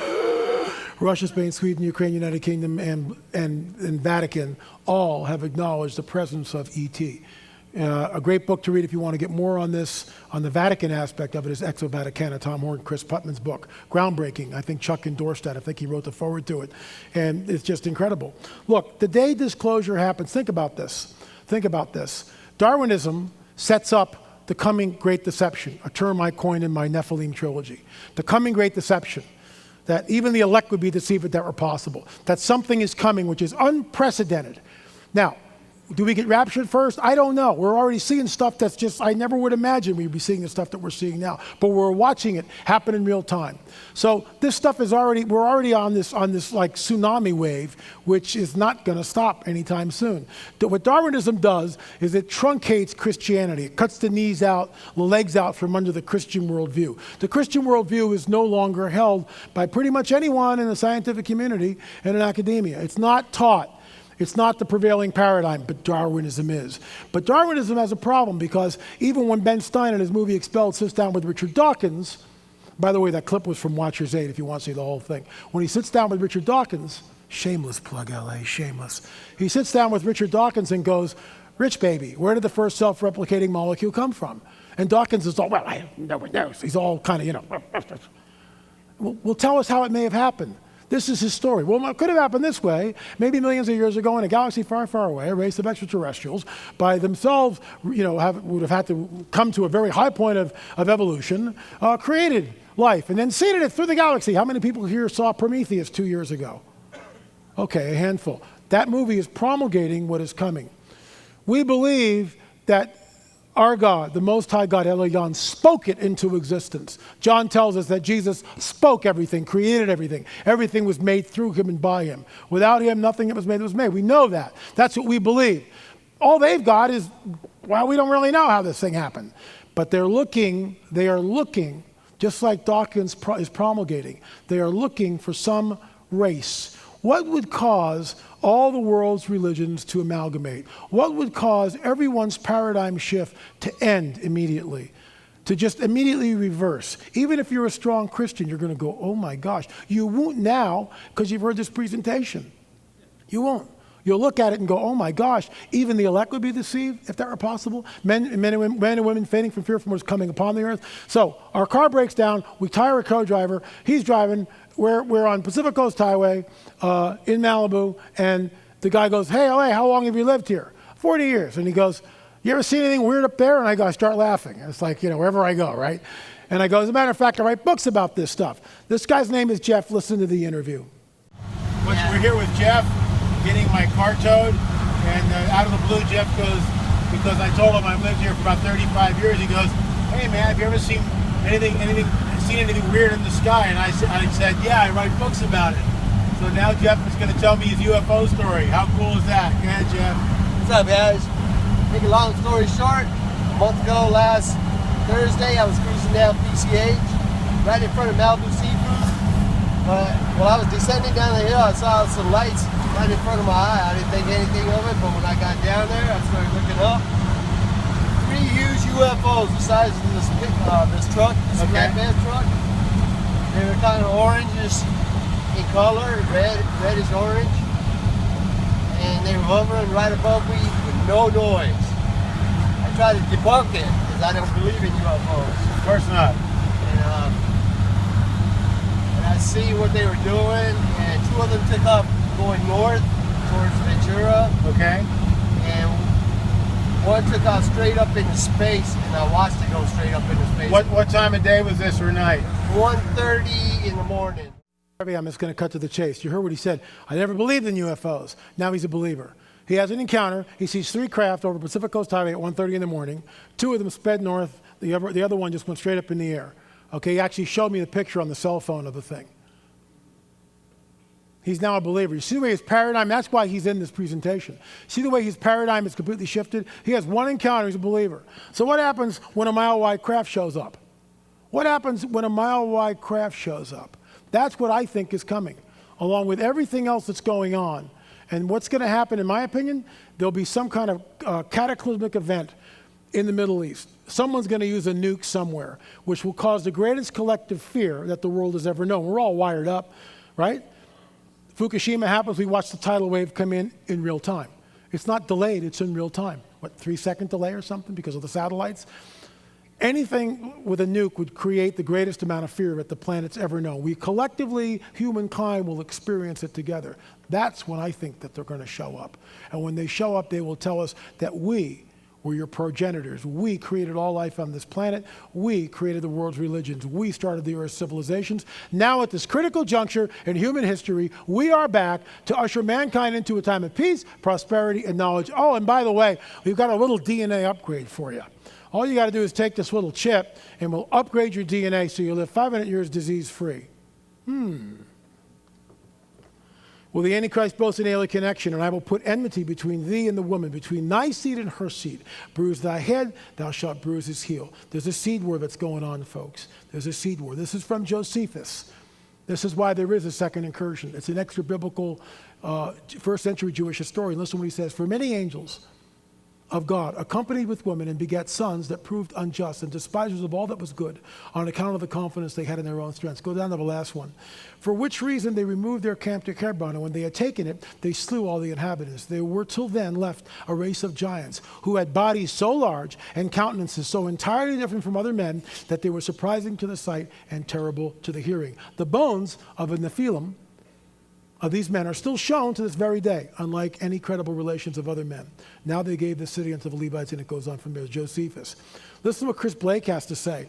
Russia, Spain, Sweden, Ukraine, United Kingdom, and Vatican all have acknowledged the presence of ET. A great book to read if you want to get more on this, on the Vatican aspect of it, is Exo Vaticana, Tom Horn, Chris Putman's book. Groundbreaking. I think Chuck endorsed that. I think he wrote the foreword to it. And it's just incredible. Look, the day disclosure happens, think about this. Think about this. Darwinism sets up the coming great deception, a term I coined in my Nephilim trilogy. The coming great deception. That even the elect would be deceived if that were possible. That something is coming which is unprecedented. Now, do we get raptured first? I don't know. We're already seeing stuff that's just, I never would imagine we'd be seeing the stuff that we're seeing now. But we're watching it happen in real time. So this stuff is already, we're already on this like tsunami wave, which is not going to stop anytime soon. What Darwinism does is it truncates Christianity. It cuts the knees out, the legs out from under the Christian worldview. The Christian worldview is no longer held by pretty much anyone in the scientific community and in academia. It's not taught. It's not the prevailing paradigm, but Darwinism is. But Darwinism has a problem because even when Ben Stein in his movie Expelled sits down with Richard Dawkins, by the way, that clip was from Watcher's 8 if you want to see the whole thing. When he sits down with Richard Dawkins, shameless plug LA, shameless. He sits down with Richard Dawkins and goes, "Rich baby, where did the first self-replicating molecule come from?" And Dawkins is all, "Well, no one knows." He's all kind of, Well, tell us how it may have happened. This is his story. Well, it could have happened this way. Maybe millions of years ago in a galaxy far, far away, a race of extraterrestrials by themselves, would have had to come to a very high point of evolution, created life, and then seeded it through the galaxy. How many people here saw Prometheus 2 years ago? Okay, a handful. That movie is promulgating what is coming. We believe that our God, the Most High God, Elyon, spoke it into existence. John tells us that Jesus spoke everything, created everything. Everything was made through him and by him. Without him, nothing that was made was made. We know that. That's what we believe. All they've got is, well, we don't really know how this thing happened. But they are looking, just like Dawkins is promulgating, they are looking for some race. What would cause all the world's religions to amalgamate? What would cause everyone's paradigm shift to end immediately? To just immediately reverse? Even if you're a strong Christian, you're going to go, oh my gosh. You won't now because you've heard this presentation. You won't. You'll look at it and go, oh my gosh, even the elect would be deceived if that were possible. Men and women fainting from fear from what's coming upon the earth. So our car breaks down, we tire a co-driver, he's driving, we're on Pacific Coast Highway in Malibu, and the guy goes, hey, LA, how long have you lived here? 40 years. And he goes, you ever seen anything weird up there? And I start laughing. It's like, wherever I go, right? And I go, as a matter of fact, I write books about this stuff. This guy's name is Jeff. Listen to the interview. We're here with Jeff, getting my car towed, and out of the blue, Jeff goes, because I told him I've lived here for about 35 years, he goes, hey man, have you ever seen anything weird in the sky? And I said, yeah, I write books about it. So now Jeff is going to tell me his UFO story. How cool is that? Go ahead, Jeff. What's up, guys? Make a long story short, a month ago, last Thursday, I was cruising down PCH, right in front of Malibu Seafood. But while I was descending down the hill, I saw some lights right in front of my eye. I didn't think anything of it, but when I got down there, I started looking up. 3 huge UFOs the size of this truck, this flatbed truck. They were kind of orangish in color, reddish orange. And they were hovering right above me with no noise. I tried to debunk it because I don't believe in UFOs. Of course not. And I see what they were doing, and 2 of them took off going north towards Ventura. Okay. And one took off straight up into space, and I watched it go straight up into space. What time of day was this or night? 1:30 in the morning. I'm just going to cut to the chase. You heard what he said. I never believed in UFOs. Now he's a believer. He has an encounter. He sees 3 craft over Pacific Coast Highway at 1:30 in the morning. 2 of them sped north. The other one just went straight up in the air. Okay, he actually showed me the picture on the cell phone of the thing. He's now a believer. You see the way his paradigm, that's why he's in this presentation. See the way his paradigm is completely shifted? He has one encounter, he's a believer. So what happens when a mile-wide craft shows up? What happens when a mile-wide craft shows up? That's what I think is coming, along with everything else that's going on. And what's going to happen, in my opinion, there'll be some kind of cataclysmic event in the Middle East. Someone's going to use a nuke somewhere, which will cause the greatest collective fear that the world has ever known. We're all wired up, right? Fukushima happens, we watch the tidal wave come in real time. It's not delayed, it's in real time. What, 3-second delay or something because of the satellites? Anything with a nuke would create the greatest amount of fear that the planet's ever known. We collectively, humankind, will experience it together. That's when I think that they're going to show up. And when they show up, they will tell us that we were your progenitors. We created all life on this planet. We created the world's religions. We started the Earth's civilizations. Now at this critical juncture in human history, we are back to usher mankind into a time of peace, prosperity, and knowledge. Oh, and by the way, we've got a little DNA upgrade for you. All you got to do is take this little chip and we'll upgrade your DNA so you live 500 years disease-free. Will the Antichrist boast an alien connection, and I will put enmity between thee and the woman, between thy seed and her seed. Bruise thy head, thou shalt bruise his heel. There's a seed war that's going on, folks. There's a seed war. This is from Josephus. This is why there is a second incursion. It's an extra-biblical first-century Jewish historian. Listen to what he says. For many angels of God accompanied with women and begat sons that proved unjust and despisers of all that was good on account of the confidence they had in their own strength. Go down to the last one. For which reason they removed their camp to Hebron, and when they had taken it, they slew all the inhabitants. There were till then left a race of giants who had bodies so large and countenances so entirely different from other men that they were surprising to the sight and terrible to the hearing. The bones of a Nephilim of these men are still shown to this very day, unlike any credible relations of other men. Now they gave the city unto the Levites, and it goes on from there. Josephus. Listen to what Chris Blake has to say.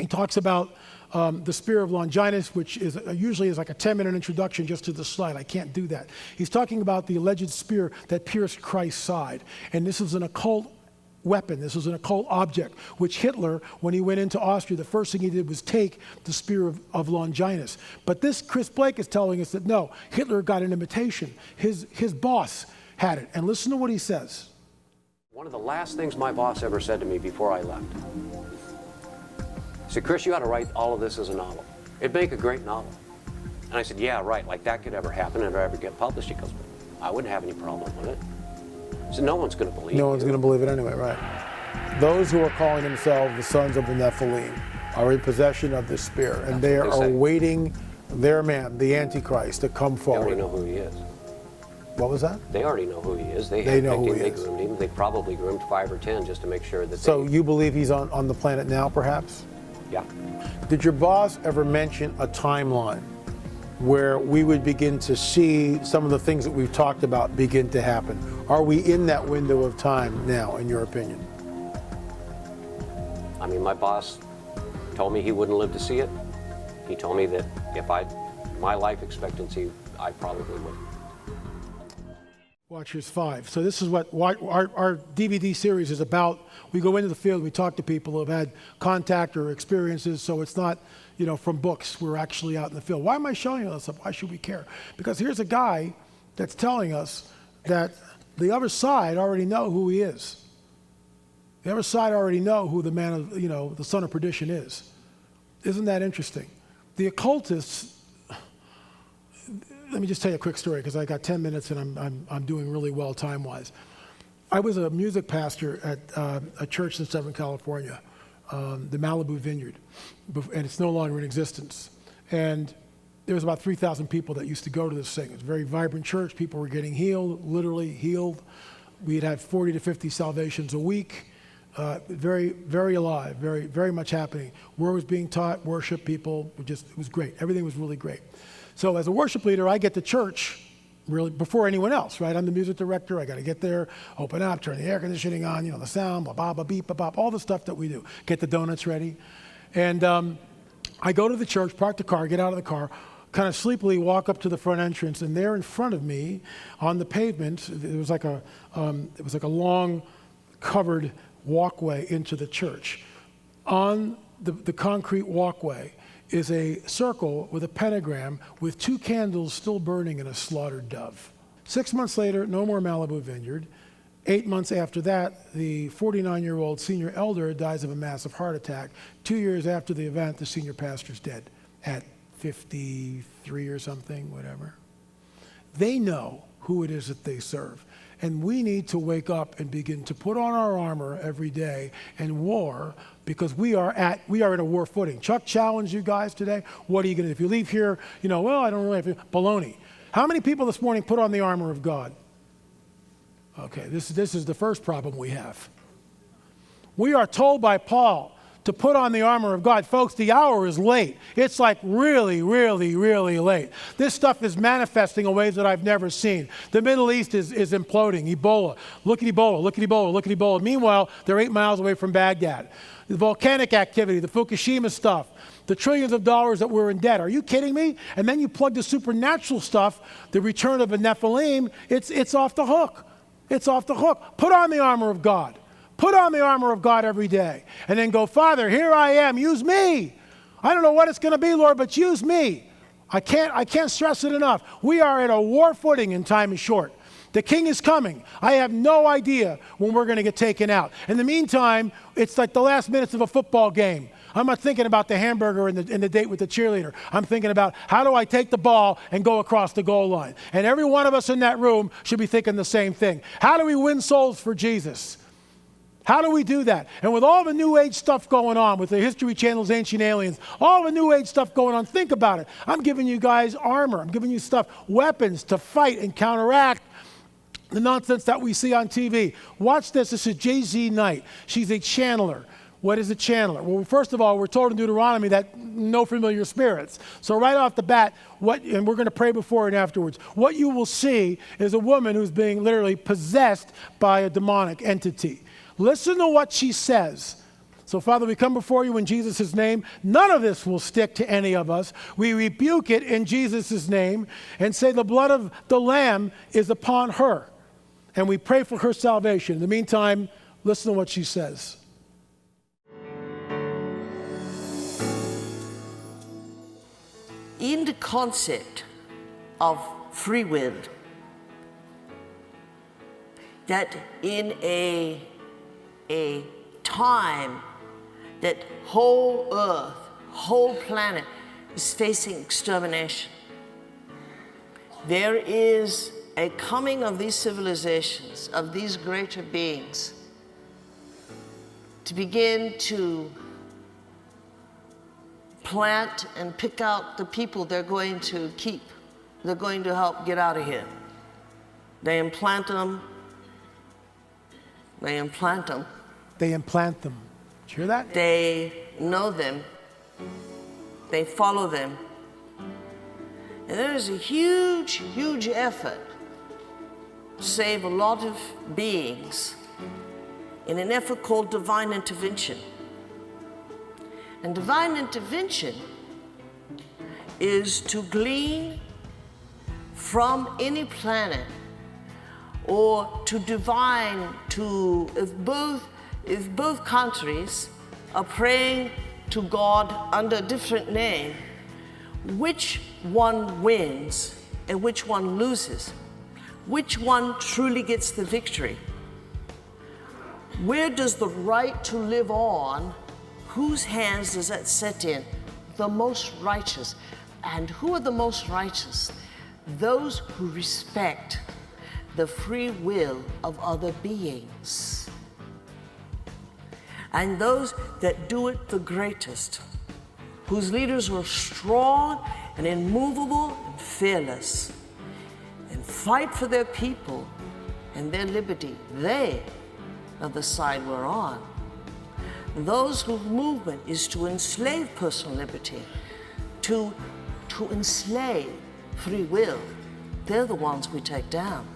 He talks about the spear of Longinus, which is usually is like a 10-minute introduction just to the slide. I can't do that. He's talking about the alleged spear that pierced Christ's side. And this is an occult weapon. This was an occult object, which Hitler, when he went into Austria, the first thing he did was take the spear of Longinus. But this Chris Blake is telling us that no, Hitler got an imitation. His boss had it. And listen to what he says. One of the last things my boss ever said to me before I left. He said, Chris, you ought to write all of this as a novel. It'd make a great novel. And I said, yeah, right, like that could ever happen and ever get published. He goes, I wouldn't have any problem with it. So no one's going to believe it. No one's going to believe it anyway, right? Those who are calling themselves the sons of the Nephilim are in possession of this spear, and they are awaiting their man, the Antichrist, to come forward. They already know who he is. What was that? They already know who he is. They know who he is. They groomed him. They probably groomed 5 or 10 just to make sure that So you believe he's on the planet now, perhaps? Yeah. Did your boss ever mention a timeline where we would begin to see some of the things that we've talked about begin to happen? Are we in that window of time now, in your opinion? I mean, my boss told me he wouldn't live to see it. He told me that if my life expectancy, I probably would. Watchers 5. So this is what our DVD series is about. We go into the field, we talk to people who have had contact or experiences, so it's not, from books. We're actually out in the field. Why am I showing you this stuff? Why should we care? Because here's a guy that's telling us that the other side already know who he is. The other side already know who the man of, the son of perdition is. Isn't that interesting? The occultists, let me just tell you a quick story because I got 10 minutes and I'm doing really well time-wise. I was a music pastor at a church in Southern California, the Malibu Vineyard, and it's no longer in existence. And there was about 3,000 people that used to go to this thing. It was a very vibrant church. People were getting healed, literally healed. We'd had 40 to 50 salvations a week. Very, very alive, very, very much happening. Word was being taught, worship, people, it was great. Everything was really great. So as a worship leader, I get to church really before anyone else, right? I'm the music director. I got to get there, open up, turn the air conditioning on, the sound, blah, blah, blah, beep, blah, blah, all the stuff that we do. Get the donuts ready. And I go to the church, park the car, get out of the car, kind of sleepily walk up to the front entrance, and there in front of me on the pavement, it was like a long covered walkway into the church. On the concrete walkway is a circle with a pentagram with 2 candles still burning and a slaughtered dove. 6 months later, no more Malibu Vineyard. 8 months after that, the 49-year-old senior elder dies of a massive heart attack. 2 years after the event, the senior pastor's dead at 53 or something, whatever. They know who it is that they serve. And we need to wake up and begin to put on our armor every day and war, because we are at a war footing. Chuck challenged you guys today. What are you going to do? If you leave here, well, I don't really have to. Baloney. How many people this morning put on the armor of God? Okay, this is the first problem we have. We are told by Paul to put on the armor of God. Folks, the hour is late. It's like really, really, really late. This stuff is manifesting in ways that I've never seen. The Middle East is imploding. Ebola. Look at Ebola. Look at Ebola. Look at Ebola. Meanwhile, they're 8 miles away from Baghdad. The volcanic activity, the Fukushima stuff, the trillions of dollars that we're in debt. Are you kidding me? And then you plug the supernatural stuff, the return of a Nephilim, it's off the hook. It's off the hook. Put on the armor of God. Put on the armor of God every day. And then go, Father, here I am. Use me. I don't know what it's going to be, Lord, but use me. I can't stress it enough. We are at a war footing and time is short. The king is coming. I have no idea when we're going to get taken out. In the meantime, it's like the last minutes of a football game. I'm not thinking about the hamburger and the date with the cheerleader. I'm thinking about, how do I take the ball and go across the goal line? And every one of us in that room should be thinking the same thing. How do we win souls for Jesus? How do we do that? And with all the New Age stuff going on, with the History Channel's Ancient Aliens, all the New Age stuff going on, think about it. I'm giving you guys armor. I'm giving you stuff, weapons to fight and counteract the nonsense that we see on TV. Watch this. This is Jay-Z Knight. She's a channeler. What is a channeler? Well, first of all, we're told in Deuteronomy that no familiar spirits. So right off the bat, and we're going to pray before and afterwards, what you will see is a woman who's being literally possessed by a demonic entity. Listen to what she says. So, Father, we come before you in Jesus' name. None of this will stick to any of us. We rebuke it in Jesus' name and say the blood of the Lamb is upon her. And we pray for her salvation. In the meantime, listen to what she says. In the concept of free will, that in a time that whole earth, whole planet is facing extermination, there is a coming of these civilizations, of these greater beings, to begin to plant and pick out the people they're going to keep, they're going to help get out of here. They implant them. They implant them. They implant them. Did you hear that? They know them. They follow them. And there is a huge, huge effort to save a lot of beings in an effort called divine intervention. And divine intervention is to glean from any planet, or to divine, if both countries are praying to God under a different name, which one wins and which one loses? Which one truly gets the victory? Where does the right to live on, whose hands does that set in? The most righteous. And who are the most righteous? Those who respect the free will of other beings. And those that do it the greatest, whose leaders were strong and immovable and fearless, and fight for their people and their liberty. They are the side we're on. Those whose movement is to enslave personal liberty, to enslave free will, they're the ones we take down.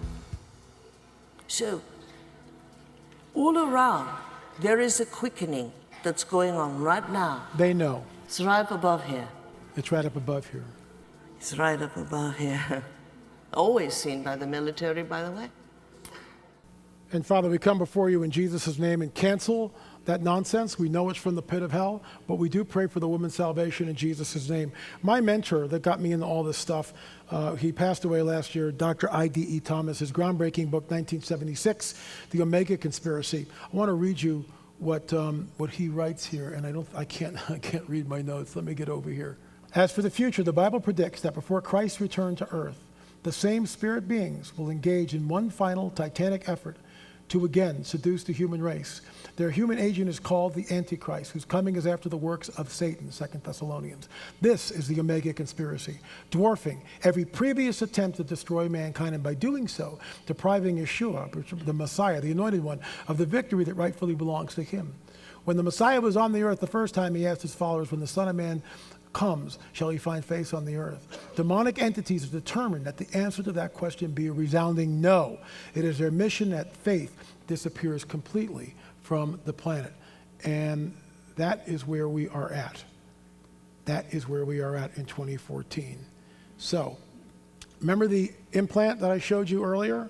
So, all around, there is a quickening that's going on right now. They know. It's right up above here. It's right up above here. It's right up above here. Always seen by the military, by the way. And Father, we come before you in Jesus' name and cancel that nonsense. We know it's from the pit of hell, but we do pray for the woman's salvation in Jesus' name. My mentor that got me into all this stuff, he passed away last year, Dr. I.D.E. Thomas, his groundbreaking book, 1976, The Omega Conspiracy. I want to read you what he writes here, and I can't read my notes. Let me get over here. As for the future, the Bible predicts that before Christ's return to earth, the same spirit beings will engage in one final titanic effort to again seduce the human race. Their human agent is called the Antichrist, whose coming is after the works of Satan, 2 Thessalonians. This is the Omega Conspiracy, dwarfing every previous attempt to destroy mankind, and by doing so, depriving Yeshua, the Messiah, the Anointed One, of the victory that rightfully belongs to him. When the Messiah was on the earth the first time, he asked his followers, when the Son of Man comes, shall he find face on the earth? Demonic entities are determined that the answer to that question be a resounding no. It is their mission that faith disappears completely from the planet. And that is where we are at. That is where we are at in 2014. So, remember the implant that I showed you earlier?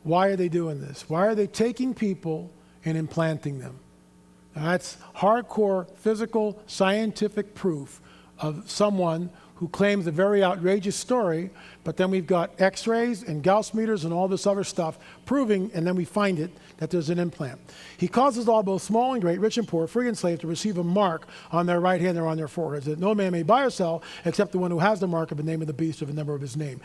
Why are they doing this? Why are they taking people and implanting them? Now, that's hardcore physical scientific proof of someone who claims a very outrageous story, but then we've got x-rays and Gauss meters and all this other stuff proving, and then we find it, that there's an implant. He causes all, both small and great, rich and poor, free and slave, to receive a mark on their right hand or on their foreheads, that no man may buy or sell except the one who has the mark of the name of the beast or the number of his name.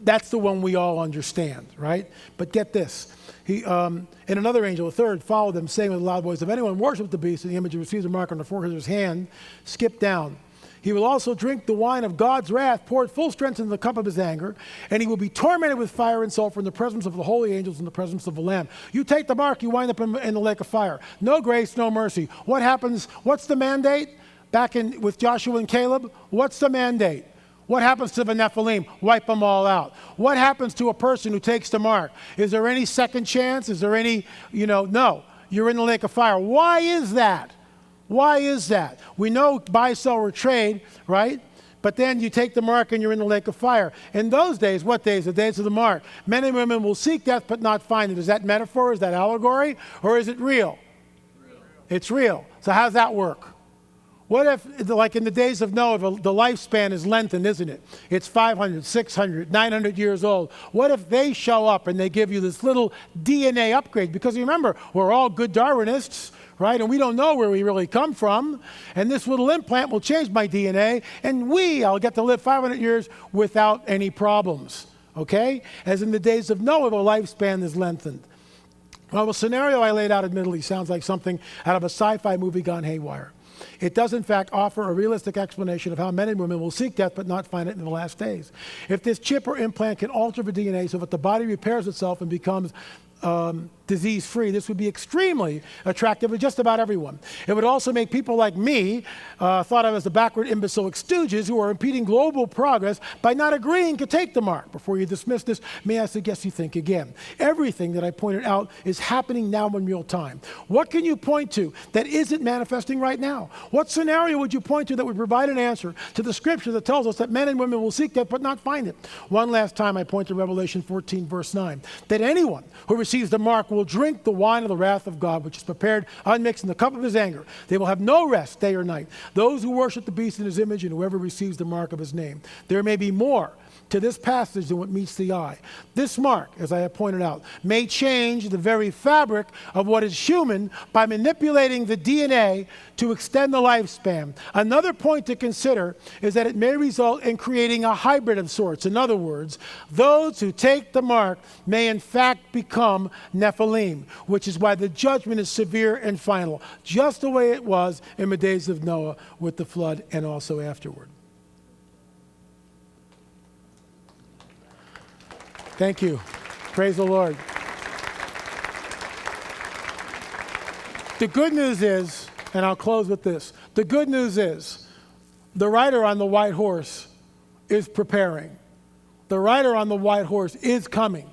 That's the one we all understand, right? But get this. He, and another angel, a third, followed them, saying with a loud voice, if anyone worships the beast and the image and receives a mark on the forehead of his hand, skip down. He will also drink the wine of God's wrath, poured full strength into the cup of his anger, and he will be tormented with fire and sulfur in the presence of the holy angels and the presence of the Lamb. You take the mark, you wind up in the lake of fire. No grace, no mercy. What happens? What's the mandate? Back in with Joshua and Caleb, what's the mandate? What happens to the Nephilim? Wipe them all out. What happens to a person who takes the mark? Is there any second chance? Is there any, no. You're in the lake of fire. Why is that? Why is that? We know buy, sell, or trade, right? But then you take the mark and you're in the lake of fire. In those days, what days? The days of the mark. Men and women will seek death but not find it. Is that metaphor? Is that allegory? Or is it real? It's real. So how's that work? What if, like in the days of Noah, the lifespan is lengthened, isn't it? It's 500, 600, 900 years old. What if they show up and they give you this little DNA upgrade? Because remember, we're all good Darwinists, right? And we don't know where we really come from. And this little implant will change my DNA, and I'll get to live 500 years without any problems, okay? As in the days of Noah, the lifespan is lengthened. Well, the scenario I laid out admittedly sounds like something out of a sci-fi movie gone haywire. It does, in fact, offer a realistic explanation of how men and women will seek death but not find it in the last days. If this chip or implant can alter the DNA so that the body repairs itself and becomes disease-free, this would be extremely attractive to just about everyone. It would also make people like me, thought of as the backward imbecilic stooges who are impeding global progress by not agreeing to take the mark. Before you dismiss this, may I suggest you think again. Everything that I pointed out is happening now in real time. What can you point to that isn't manifesting right now? What scenario would you point to that would provide an answer to the scripture that tells us that men and women will seek death but not find it? One last time I point to Revelation 14, verse 9, that anyone who receives the mark will drink the wine of the wrath of God, which is prepared unmixed in the cup of his anger. They will have no rest day or night. Those who worship the beast in his image and whoever receives the mark of his name. There may be more to this passage than what meets the eye. This mark, as I have pointed out, may change the very fabric of what is human by manipulating the DNA to extend the lifespan. Another point to consider is that it may result in creating a hybrid of sorts. In other words, those who take the mark may in fact become Nephilim, which is why the judgment is severe and final, just the way it was in the days of Noah with the flood and also afterward. Thank you. Praise the Lord. The good news is, and I'll close with this, the good news is the rider on the white horse is preparing. The rider on the white horse is coming.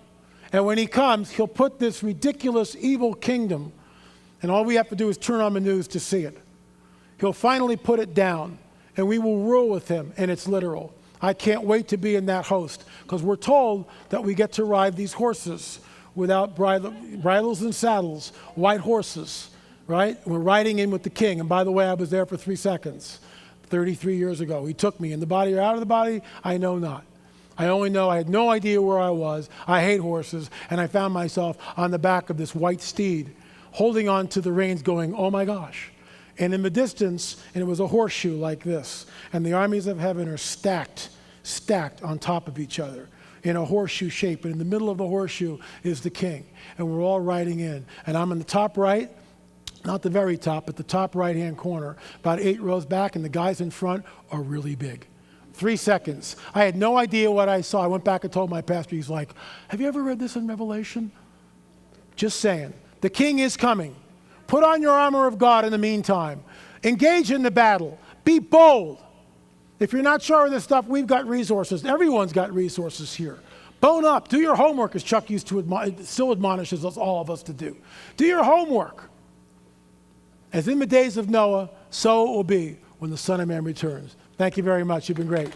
And when he comes, he'll put this ridiculous evil kingdom, and all we have to do is turn on the news to see it. He'll finally put it down, and we will rule with him, and it's literal. I can't wait to be in that host, because we're told that we get to ride these horses. without bridles and saddles, white horses, right? We're riding in with the king. And by the way, I was there for 3 seconds, 33 years ago. He took me in the body or out of the body, I know not. I only know I had no idea where I was. I hate horses, and I found myself on the back of this white steed, holding on to the reins going, oh my gosh. And in the distance, and it was a horseshoe like this, and the armies of heaven are stacked on top of each other in a horseshoe shape. And in the middle of the horseshoe is the king, and we're all riding in. And I'm in the top right, not the very top, but the top right-hand corner, about 8 rows back, and the guys in front are really big. 3 seconds. I had no idea what I saw. I went back and told my pastor. He's like, have you ever read this in Revelation? Just saying. The king is coming. Put on your armor of God in the meantime. Engage in the battle. Be bold. If you're not sure of this stuff, we've got resources. Everyone's got resources here. Bone up. Do your homework, as Chuck used to still admonishes us, all of us to do. Do your homework. As in the days of Noah, so it will be when the Son of Man returns. Thank you very much. You've been great.